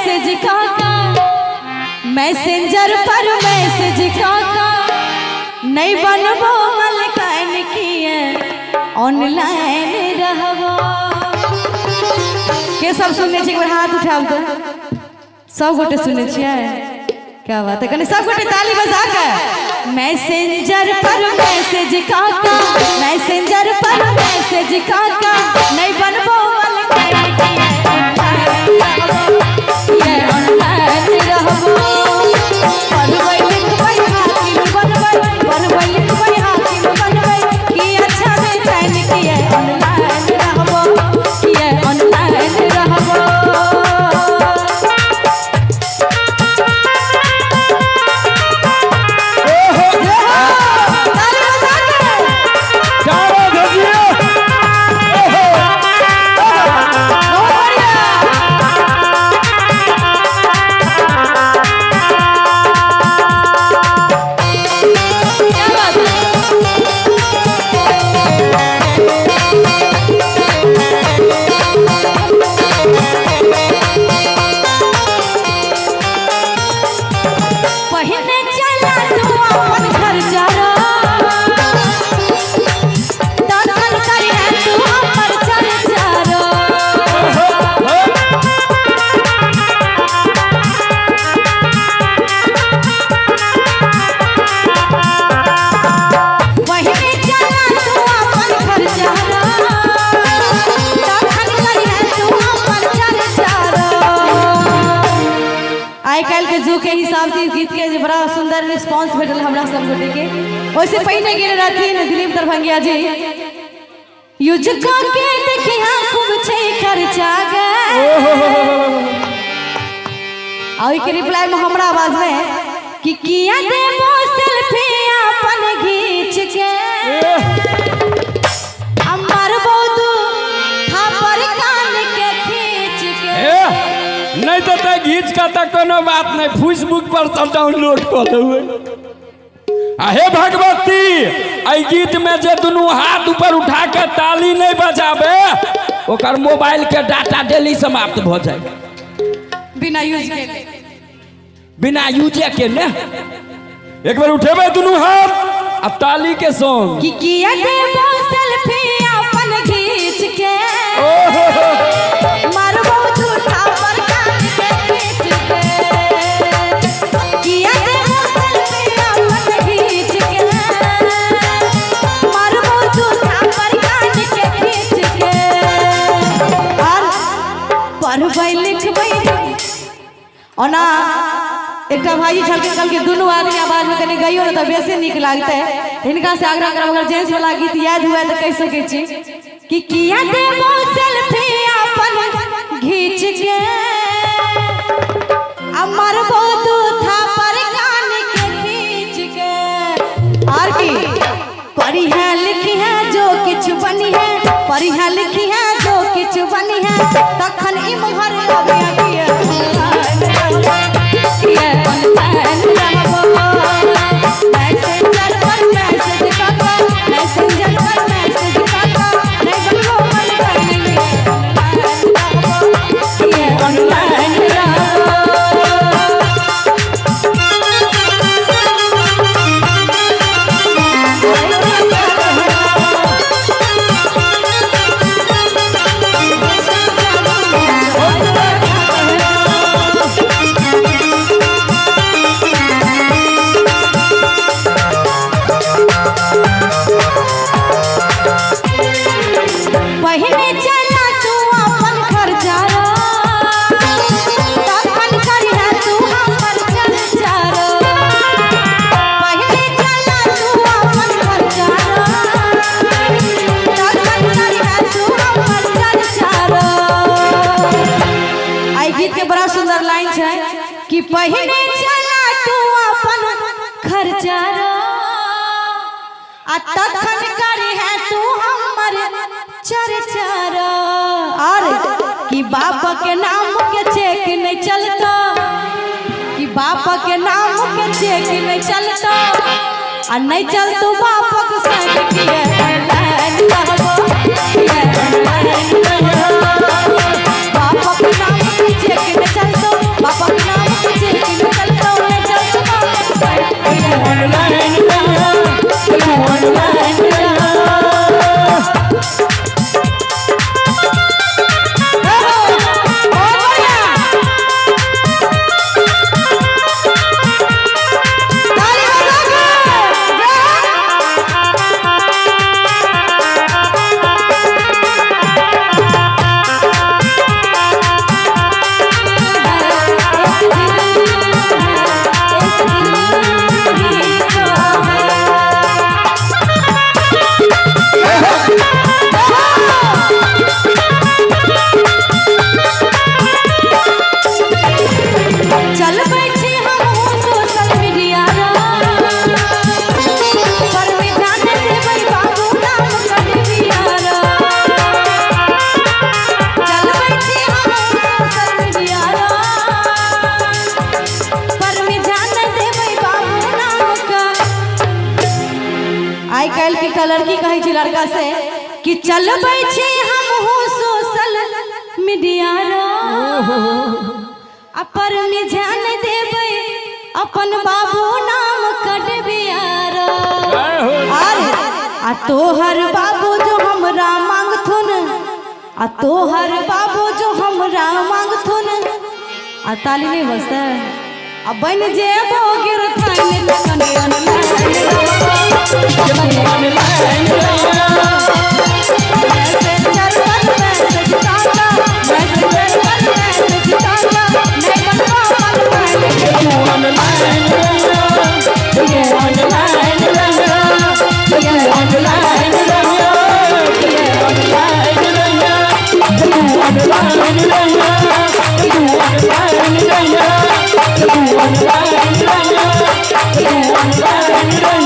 Message का messenger पर message का नहीं बनबो मलकान किए ऑनलाइन रहबो। के सब सुनने छियै? एक बार हाथ उठाओ तो सब गोटे सुनने छियै। क्या बात है, कनी सब गोटे ताली बजा के। मैसेंजर पर मैसेज का मैसेंजर पर मैसेज का नहीं बनबो मलकान किए ऑनलाइन रहबो। के हिसाब से गीत के बड़ा सुंदर रिस्पांस भेटल हमरा सब गोटे के। वैसे पहले गेल रहथिन दिलीप दरभंगिया जी यूज के देखिया खूब छै खर्चा गे और के रिप्लाई में हमरा आवाज में कि किया देबो सेल्फी अपन खींच के अमर बोदू थापर कान के खींच के नहीं तो घींच का तक कोनो बात नहीं, फेसबुक पर डाउनलोड कर लेवे। हे भगवती आई गीत में जे दोनों हाथ ऊपर उठा के ताली नहीं बजाबे ओकर मोबाइल के डाटा डेली समाप्त हो जाए बिना यूज के ने। एक बार उठेबे दोनों हाथ अब ताली के सॉन्ग कि किया देबो सेल्फी अपन खींच के मारबो झूठा पर कान के खींच के किया देबो सेल्फी अपन खींच के मारबो झूठा पर कान के खींच के और पढ़बै लिखबै ओना एक भाई छल के दोनों आदमी आवाज में कने गइयो ना बेसी निक लागते है। इनका से आग्रह करब अगर जेंट्स वाला गीत याद हुआ तो कह सके छी कि किया देबो सेल्फी अपन खींच के अमर बोदू था पर कान के खींच के और की पढ़ी है लिखी है जो कुछ बनी है पढ़ी है लिखी है जो कुछ बनी है तखन इम घर अबिया कि पहिने चला तू अपन खर्चा आ तखन करी है तू हमर चर्चा और कि बाप के नाम के चेक नहीं चलता कि बाप के नाम के चेक नहीं चलता आ नहीं चल तू बाप के संग किए ऑनलाइन रहबो बाप के नाम के चेक नहीं चलता एगो लड़की कहे छी लड़का से कि चलबै छी हम हो सोशल मीडिया रो अपर में ध्यान देबै अपन बाबू नाम कटबिया रो अरे आ तोहर बाबू जो हमरा मांगथुन आ तोहर बाबू जो हमरा मांगथुन आ ताली नहीं बसता आ बन जेबो गिरथाइन कने Online